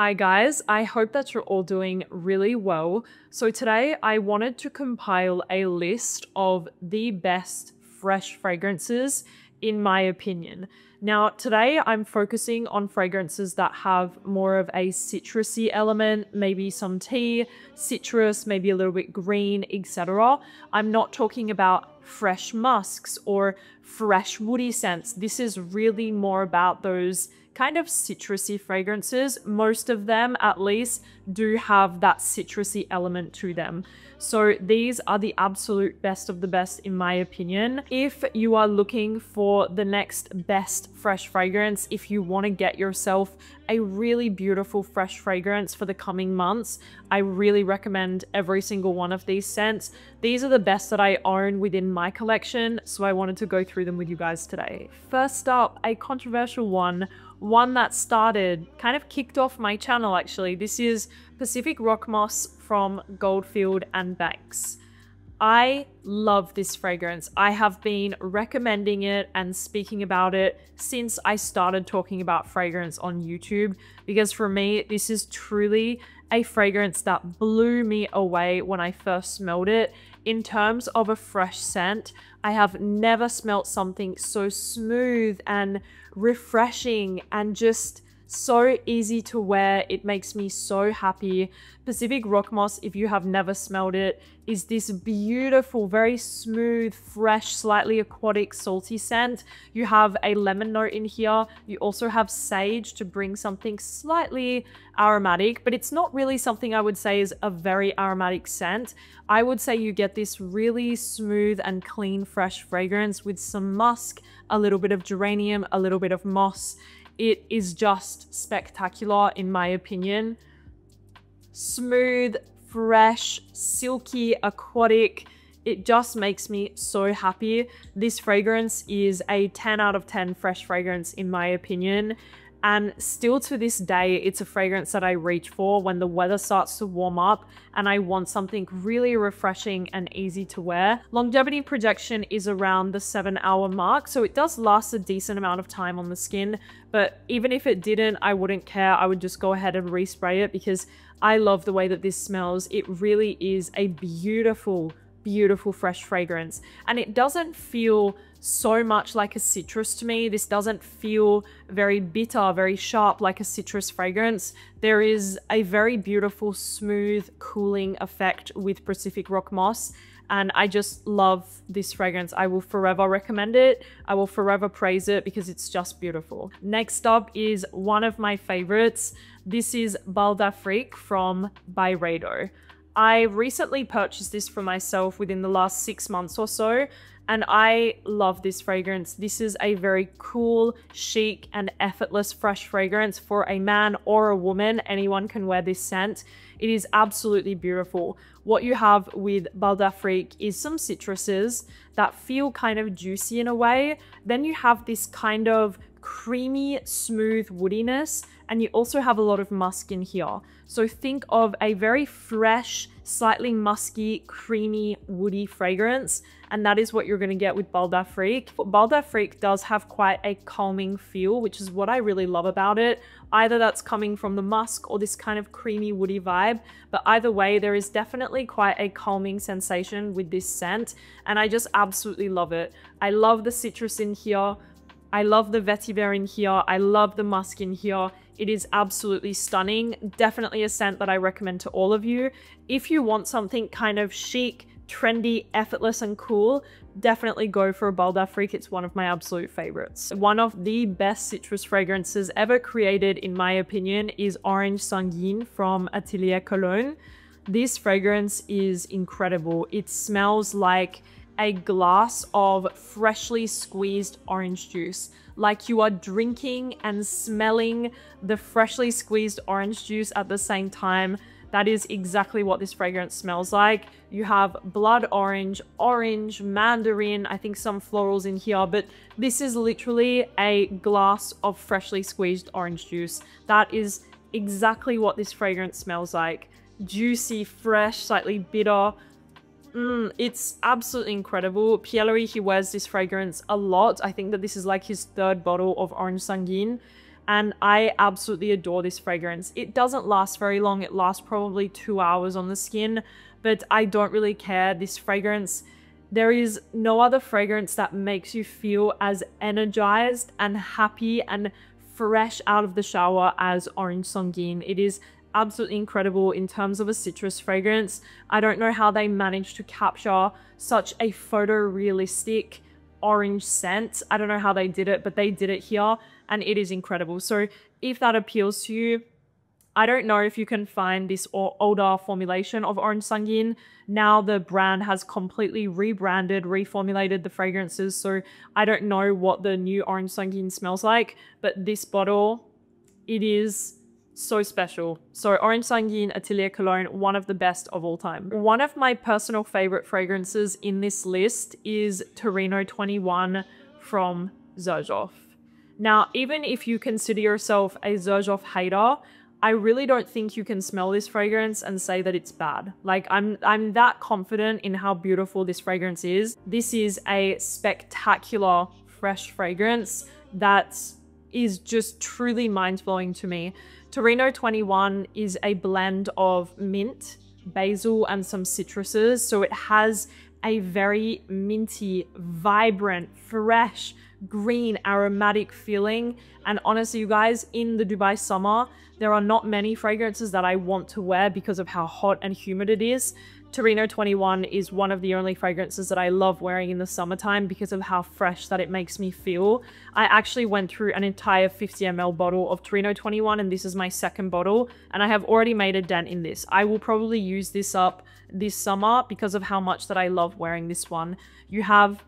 Hi guys, I hope that you're all doing really well. So today I wanted to compile a list of the best fresh fragrances in my opinion. Now today I'm focusing on fragrances that have more of a citrusy element, maybe some tea, citrus, maybe a little bit green, etc. I'm not talking about fresh musks or fresh woody scents. This is really more about those kind of citrusy fragrances. Most of them, at least, do have that citrusy element to them. So these are the absolute best of the best in my opinion. If you are looking for the next best fresh fragrance, if you want to get yourself a really beautiful fresh fragrance for the coming months, I really recommend every single one of these scents. These are the best that I own within my collection, so I wanted to go through them with you guys today. First up, a controversial one that started, kind of kicked off my channel actually. This is Pacific Rock Moss from Goldfield&Banks. I love this fragrance. I have been recommending it and speaking about it since I started talking about fragrance on YouTube, because for me, this is truly a fragrance that blew me away when I first smelled it. In terms of a fresh scent, I have never smelt something so smooth and refreshing and just so easy to wear. It makes me so happy. Pacific Rock Moss, if you have never smelled it, is this beautiful, very smooth, fresh, slightly aquatic, salty scent. You have a lemon note in here. You also have sage to bring something slightly aromatic, but it's not really something I would say is a very aromatic scent. I would say you get this really smooth and clean, fresh fragrance with some musk, a little bit of geranium, a little bit of moss. It is just spectacular in my opinion. Smooth, fresh, silky, aquatic. It just makes me so happy. This fragrance is a 10 out of 10 fresh fragrance in my opinion. And still to this day, it's a fragrance that I reach for when the weather starts to warm up and I want something really refreshing and easy to wear. Longevity projection is around the 7-hour mark, so it does last a decent amount of time on the skin, but even if it didn't, I wouldn't care. I would just go ahead and respray it because I love the way that this smells. It really is a beautiful, beautiful fresh fragrance, and it doesn't feel so much like a citrus to me. This doesn't feel very bitter, very sharp like a citrus fragrance. There is a very beautiful, smooth, cooling effect with Pacific Rock Moss, and I just love this fragrance. I will forever recommend it. I will forever praise it because it's just beautiful. Next up is one of my favorites. This is Bal d'Afrique from Byredo. I recently purchased this for myself within the last 6 months or so, and I love this fragrance. This is a very cool, chic, and effortless fresh fragrance for a man or a woman. Anyone can wear this scent. It is absolutely beautiful. What you have with Bal d'Afrique is some citruses that feel kind of juicy in a way. Then you have this kind of creamy, smooth woodiness, and you also have a lot of musk in here. So think of a very fresh, slightly musky, creamy, woody fragrance, and that is what you're going to get with Bal d'Afrique. Bal d'Afrique does have quite a calming feel, which is what I really love about it. Either that's coming from the musk or this kind of creamy, woody vibe, but either way, there is definitely quite a calming sensation with this scent, and I just absolutely love it. I love the citrus in here. I love the vetiver in here. I love the musk in here. It is absolutely stunning. Definitely a scent that I recommend to all of you. If you want something kind of chic, trendy, effortless, and cool, definitely go for a Bal d'Afrique. It's one of my absolute favorites. One of the best citrus fragrances ever created, in my opinion, is Orange Sanguine from Atelier Cologne. This fragrance is incredible. It smells like a glass of freshly squeezed orange juice. Like you are drinking and smelling the freshly squeezed orange juice at the same time. That is exactly what this fragrance smells like. You have blood orange, orange, mandarin, I think some florals in here, but this is literally a glass of freshly squeezed orange juice. That is exactly what this fragrance smells like. Juicy, fresh, slightly bitter. It's absolutely incredible. Pierre, he wears this fragrance a lot. I think that this is like his 3rd bottle of Orange Sanguine. and I absolutely adore this fragrance. It doesn't last very long. It lasts probably 2 hours on the skin, but I don't really care. This fragrance, there is no other fragrance that makes you feel as energized and happy and fresh out of the shower as Orange Sanguine. It is absolutely incredible in terms of a citrus fragrance. I don't know how they managed to capture such a photorealistic orange scent. I don't know how they did it, but they did it here, and it is incredible. So if that appeals to you, I don't know if you can find this older formulation of Orange Sanguine. Now the brand has completely rebranded, reformulated the fragrances, so I don't know what the new Orange Sanguine smells like, but this bottle, it is so special. So Orange Sanguine Atelier Cologne, one of the best of all time. One of my personal favorite fragrances in this list is Torino 21 from Xerjoff. Now, even if you consider yourself a Xerjoff hater, I really don't think you can smell this fragrance and say that it's bad. Like, I'm that confident in how beautiful this fragrance is. This is a spectacular fresh fragrance that is just truly mind-blowing to me. Torino 21 is a blend of mint, basil, and some citruses. So it has a very minty, vibrant, fresh, green, aromatic feeling. And honestly, you guys, in the Dubai summer, there are not many fragrances that I want to wear because of how hot and humid it is. Torino 21 is one of the only fragrances that I love wearing in the summertime because of how fresh that it makes me feel. I actually went through an entire 50 ml bottle of Torino 21, and this is my second bottle, and I have already made a dent in this. I will probably use this up this summer because of how much that I love wearing this one. You have,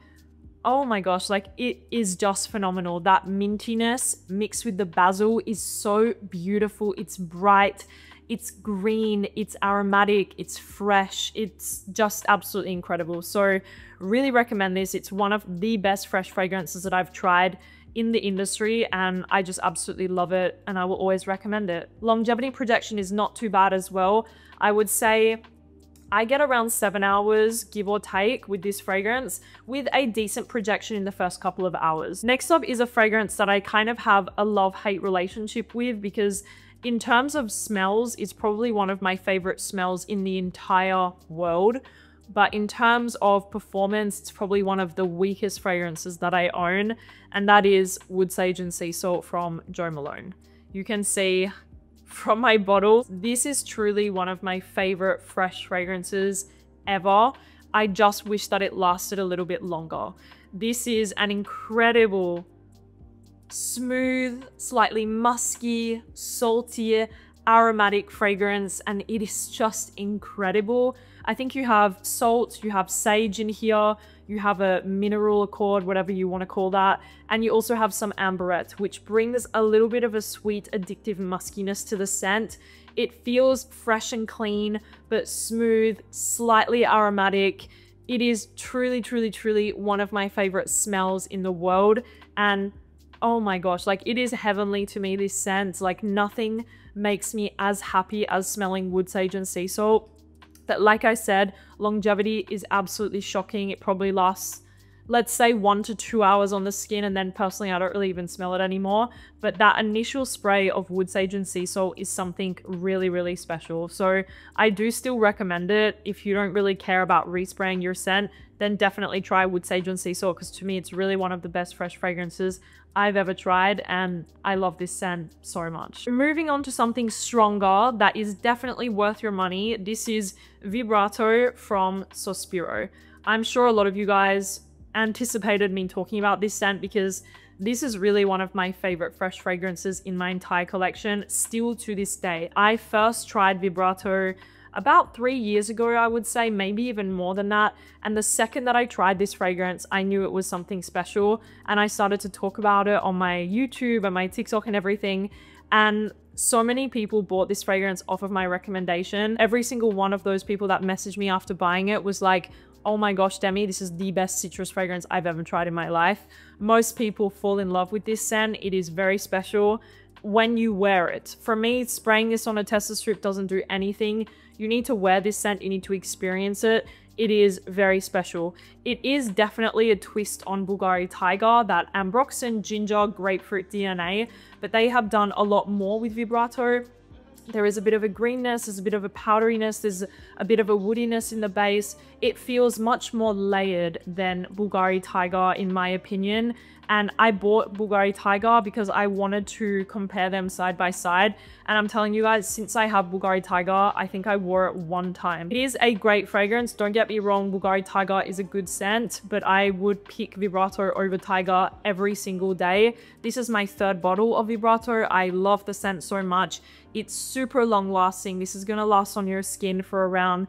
oh my gosh, like, it is just phenomenal. That mintiness mixed with the basil is so beautiful. It's bright, it's green, it's aromatic, it's fresh. It's just absolutely incredible. So really recommend this. It's one of the best fresh fragrances that I've tried in the industry, and I just absolutely love it, and I will always recommend it. Longevity projection is not too bad as well. I would say I get around 7 hours, give or take, with this fragrance, with a decent projection in the first couple of hours. Next up is a fragrance that I kind of have a love-hate relationship with, because in terms of smells, it's probably one of my favorite smells in the entire world. But in terms of performance, it's probably one of the weakest fragrances that I own, and that is Wood Sage and Sea Salt from Jo Malone. You can see from my bottle, this is truly one of my favorite fresh fragrances ever. I just wish that it lasted a little bit longer. This is an incredible, smooth, slightly musky, salty, aromatic fragrance, and it is just incredible. I think you have salt, you have sage in here, you have a mineral accord, whatever you want to call that, and you also have some amberette, which brings a little bit of a sweet, addictive muskiness to the scent. It feels fresh and clean, but smooth, slightly aromatic. It is truly, truly, truly one of my favorite smells in the world, and oh my gosh, like, it is heavenly to me, this scent. Like, nothing makes me as happy as smelling Wood Sage and Sea Salt. But like I said, longevity is absolutely shocking. It probably lasts, let's say, 1 to 2 hours on the skin, and then personally I don't really even smell it anymore. But that initial spray of Wood Sage and Sea Salt is something really, really special. So I do still recommend it. If you don't really care about respraying your scent, then definitely try Wood Sage and Sea Salt, because to me it's really one of the best fresh fragrances I've ever tried, and I love this scent so much. Moving on to something stronger that is definitely worth your money. This is Vibrato from Sospiro. I'm sure a lot of you guys anticipated me talking about this scent, because this is really one of my favorite fresh fragrances in my entire collection, still to this day. I first tried Vibrato about 3 years ago, I would say, maybe even more than that. And the second that I tried this fragrance, I knew it was something special. And I started to talk about it on my YouTube and my TikTok and everything. And so many people bought this fragrance off of my recommendation. Every single one of those people that messaged me after buying it was like, oh my gosh, Demi, this is the best citrus fragrance I've ever tried in my life. Most people fall in love with this scent. It is very special when you wear it. For me, spraying this on a tester strip doesn't do anything. You need to wear this scent, you need to experience it. it is very special. It is definitely a twist on Bulgari Tiger, that ambroxan, ginger, grapefruit DNA, but they have done a lot more with Vibrato. There is a bit of a greenness, there's a bit of a powderiness, there's a bit of a woodiness in the base. It feels much more layered than Bulgari Tiger in my opinion. And I bought Bulgari Tiger because I wanted to compare them side by side. And I'm telling you guys, since I have Bulgari Tiger, I think I wore it one time. It is a great fragrance. Don't get me wrong, Bulgari Tiger is a good scent, but I would pick Vibrato over Tiger every single day. This is my third bottle of Vibrato. I love the scent so much. It's super long lasting. This is gonna last on your skin for around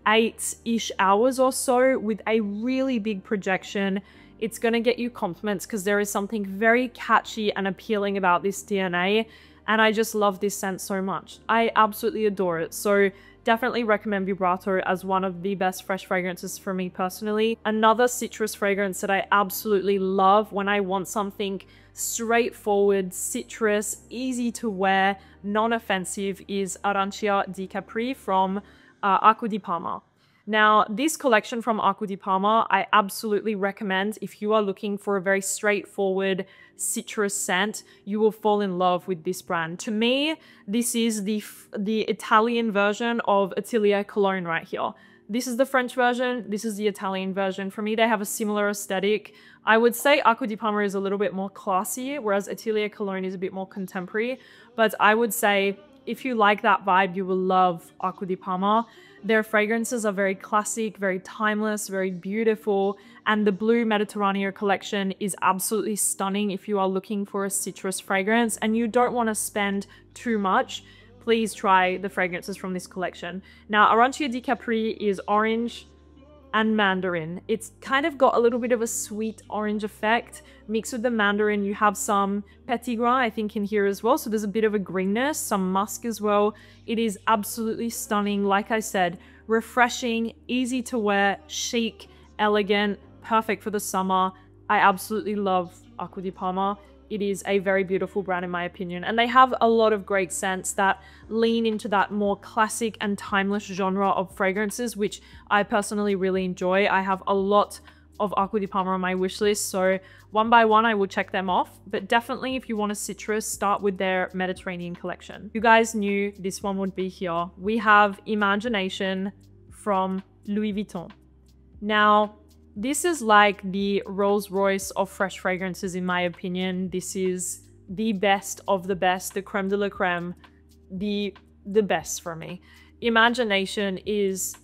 8-ish hours or so with a really big projection. It's going to get you compliments because there is something very catchy and appealing about this DNA. And I just love this scent so much. I absolutely adore it. So definitely recommend Vibrato as one of the best fresh fragrances for me personally. Another citrus fragrance that I absolutely love when I want something straightforward, citrus, easy to wear, non-offensive is Arancia di Capri from Acqua di Parma. Now, this collection from Acqua di Parma, I absolutely recommend if you are looking for a very straightforward citrus scent, you will fall in love with this brand. To me, this is the Italian version of Atelier Cologne right here. This is the French version, this is the Italian version. For me, they have a similar aesthetic. I would say Acqua di Parma is a little bit more classy, whereas Atelier Cologne is a bit more contemporary. But I would say if you like that vibe, you will love Acqua di Parma. Their fragrances are very classic, very timeless, very beautiful, and the Blue Mediterranean collection is absolutely stunning if you are looking for a citrus fragrance and you don't want to spend too much. Please try the fragrances from this collection. Now, Arancia di Capri is orange and mandarin. It's kind of got a little bit of a sweet orange effect. Mixed with the mandarin, you have some petit grain, I think, in here as well. So there's a bit of a greenness, some musk as well. It is absolutely stunning. Like I said, refreshing, easy to wear, chic, elegant, perfect for the summer. I absolutely love Acqua di Parma. It is a very beautiful brand in my opinion. And they have a lot of great scents that lean into that more classic and timeless genre of fragrances, which I personally really enjoy. I have a lot of Acqua di Parma on my wish list, so one by one I will check them off. But definitely if you want a citrus, start with their Mediterranean collection. You guys knew this one would be here. We have Imagination from Louis Vuitton. Now, this is like the Rolls Royce of fresh fragrances in my opinion. This is the best of the best, the creme de la creme, the best for me. Imagination is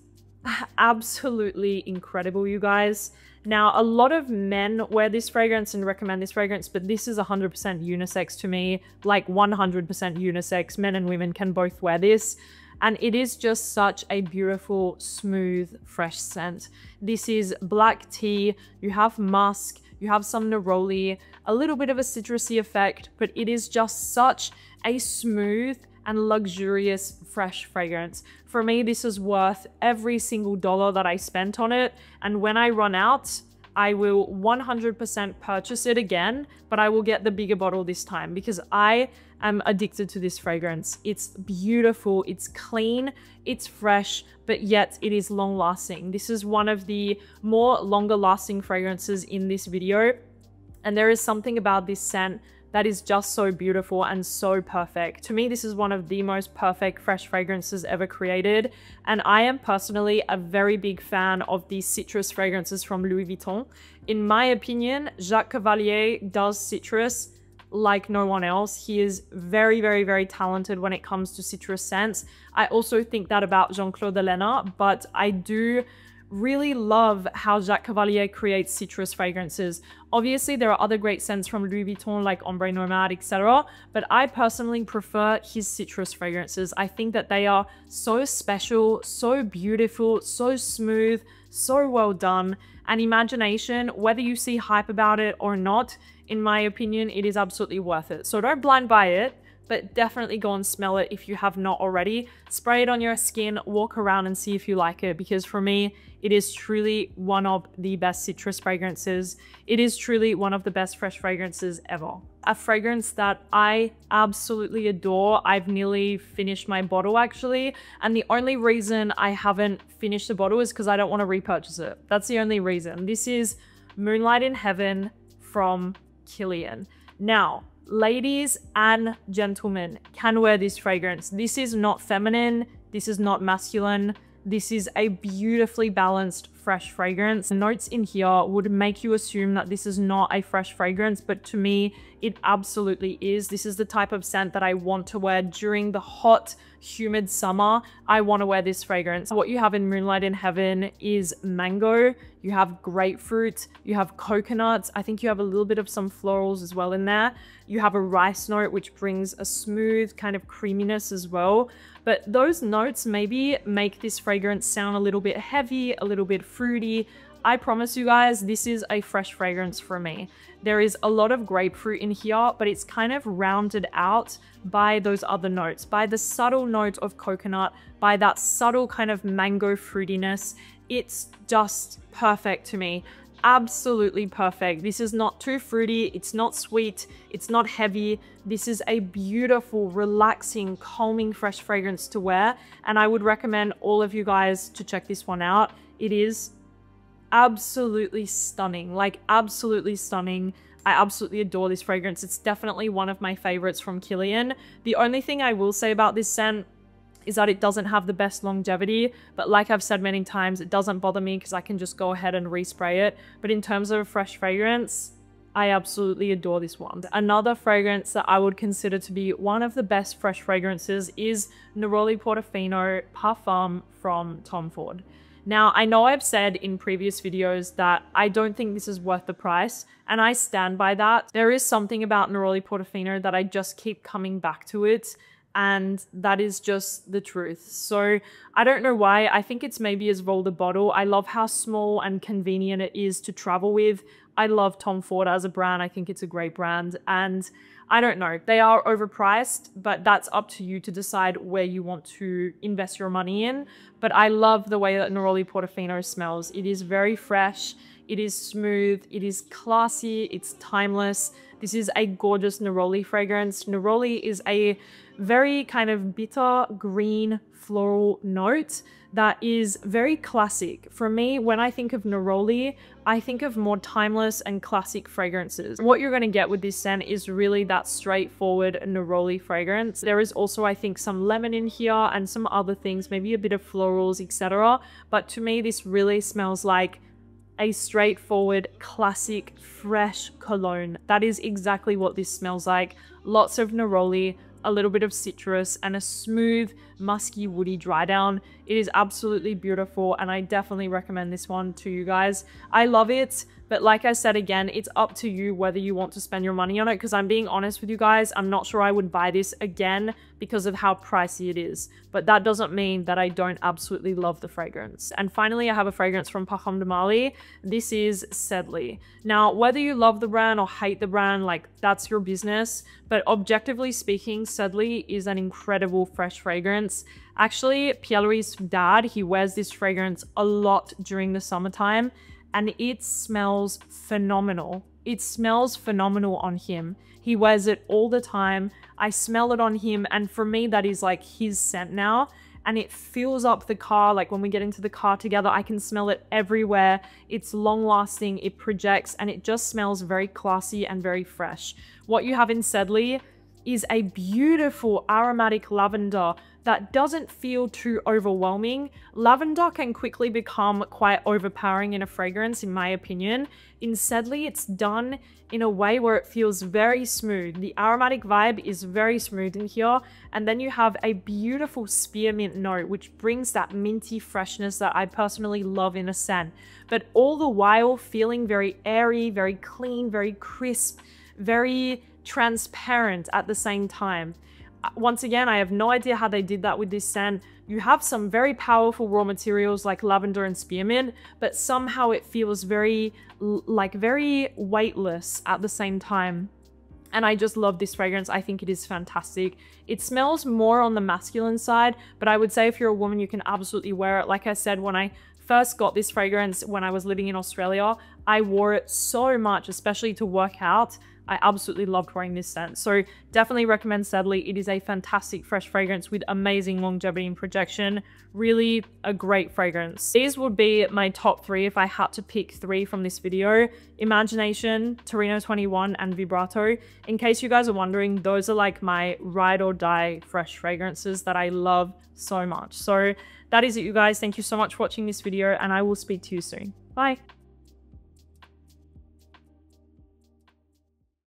absolutely incredible, you guys. Now, a lot of men wear this fragrance and recommend this fragrance, but this is 100% unisex to me, like 100% unisex. Men and women can both wear this. And it is just such a beautiful, smooth, fresh scent. This is black tea, you have musk, you have some neroli, a little bit of a citrusy effect, but it is just such a smooth and luxurious, fresh fragrance. For me, this is worth every single dollar that I spent on it. And when I run out, I will 100% purchase it again, but I will get the bigger bottle this time because I am addicted to this fragrance. It's beautiful, it's clean, it's fresh, but yet it is long lasting. This is one of the more longer lasting fragrances in this video. And there is something about this scent that is just so beautiful and so perfect. To me, this is one of the most perfect fresh fragrances ever created. And I am personally a very big fan of these citrus fragrances from Louis Vuitton. In my opinion, Jacques Cavalier does citrus like no one else. He is very, very, very talented when it comes to citrus scents. I also think that about Jean-Claude Ellena, but I do really love how Jacques Cavalier creates citrus fragrances. Obviously, there are other great scents from Louis Vuitton like Ombre Nomade, etc. But I personally prefer his citrus fragrances. I think that they are so special, so beautiful, so smooth, so well done. And Imagination, whether you see hype about it or not, in my opinion, it is absolutely worth it. So don't blind buy it. but definitely go and smell it if you have not already. Spray it on your skin, walk around and see if you like it, because for me, it is truly one of the best citrus fragrances. It is truly one of the best fresh fragrances ever. A fragrance that I absolutely adore. I've nearly finished my bottle actually, and the only reason I haven't finished the bottle is because I don't want to repurchase it. That's the only reason. This is Moonlight in Heaven from Kilian. Now, ladies and gentlemen can wear this fragrance. This is not feminine. This is not masculine. This is a beautifully balanced, fresh fragrance. The notes in here would make you assume that this is not a fresh fragrance, but to me, it absolutely is. This is the type of scent that I want to wear during the hot, humid summer. I want to wear this fragrance. What you have in Moonlight in Heaven is mango, you have grapefruit, you have coconuts. I think you have a little bit of some florals as well in there. You have a rice note, which brings a smooth kind of creaminess as well. But those notes maybe make this fragrance sound a little bit heavy, a little bit fruity. I promise you guys, this is a fresh fragrance for me. There is a lot of grapefruit in here, but it's kind of rounded out by those other notes, by the subtle note of coconut, by that subtle kind of mango fruitiness. It's just perfect to me. Absolutely perfect. This is not too fruity, it's not sweet, it's not heavy. This is a beautiful, relaxing, calming, fresh fragrance to wear, and I would recommend all of you guys to check this one out. It is absolutely stunning, like absolutely stunning. I absolutely adore this fragrance. It's definitely one of my favorites from Kilian. The only thing I will say about this scent is that it doesn't have the best longevity, but like I've said many times, it doesn't bother me because I can just go ahead and respray it. But in terms of a fresh fragrance, I absolutely adore this one. Another fragrance that I would consider to be one of the best fresh fragrances is Neroli Portofino Parfum from Tom Ford. Now, I know I've said in previous videos that I don't think this is worth the price, and I stand by that. There is something about Neroli Portofino that I just keep coming back to it, and that is just the truth. So I don't know why. I think it's maybe as rolled a bottle. I love how small and convenient it is to travel with. I love Tom Ford as a brand. I think it's a great brand, and I don't know. They are overpriced, but that's up to you to decide where you want to invest your money in. But I love the way that Neroli Portofino smells. It is very fresh. It is smooth. It is classy. It's timeless. This is a gorgeous Neroli fragrance. Neroli is a very kind of bitter green floral note that is very classic. For me, when I think of Neroli, I think of more timeless and classic fragrances. What you're going to get with this scent is really that straightforward Neroli fragrance. There is also, I think, some lemon in here and some other things, maybe a bit of florals, etc. But to me, this really smells like a straightforward, classic, fresh cologne. That is exactly what this smells like. Lots of Neroli, a little bit of citrus, and a smooth, musky, woody dry down. It is absolutely beautiful, and I definitely recommend this one to you guys. I love it, but like I said again, it's up to you whether you want to spend your money on it, because I'm being honest with you guys, I'm not sure I would buy this again because of how pricey it is. But that doesn't mean that I don't absolutely love the fragrance. And finally, I have a fragrance from Parfum de Marly. This is Sedley. Now, whether you love the brand or hate the brand, like, that's your business. But objectively speaking, Sedley is an incredible fresh fragrance. Actually, Pierre-Louis's dad, he wears this fragrance a lot during the summertime, and it smells phenomenal. It smells phenomenal on him. He wears it all the time. I smell it on him, and for me, that is like his scent now. And it fills up the car. Like when we get into the car together, I can smell it everywhere. It's long lasting, it projects, and it just smells very classy and very fresh. What you have in Sedley is a beautiful aromatic lavender that doesn't feel too overwhelming. Lavender can quickly become quite overpowering in a fragrance, in my opinion. In Sedley, it's done in a way where it feels very smooth. The aromatic vibe is very smooth in here, and then you have a beautiful spearmint note, which brings that minty freshness that I personally love in a scent, but all the while feeling very airy, very clean, very crisp, very transparent at the same time. Once again, I have no idea how they did that with this scent. You have some very powerful raw materials like lavender and spearmint, but somehow it feels very weightless at the same time. And I just love this fragrance. I think it is fantastic. It smells more on the masculine side, but I would say if you're a woman, you can absolutely wear it. Like I said, when I first got this fragrance when I was living in Australia, I wore it so much, especially to work out. I absolutely loved wearing this scent. So definitely recommend Steadily. It is a fantastic fresh fragrance with amazing longevity and projection. Really a great fragrance. These would be my top 3 if I had to pick 3 from this video. Imagination, Torino 21, and Vibrato. In case you guys are wondering, those are like my ride or die fresh fragrances that I love so much. So that is it, you guys. Thank you so much for watching this video, and I will speak to you soon. Bye.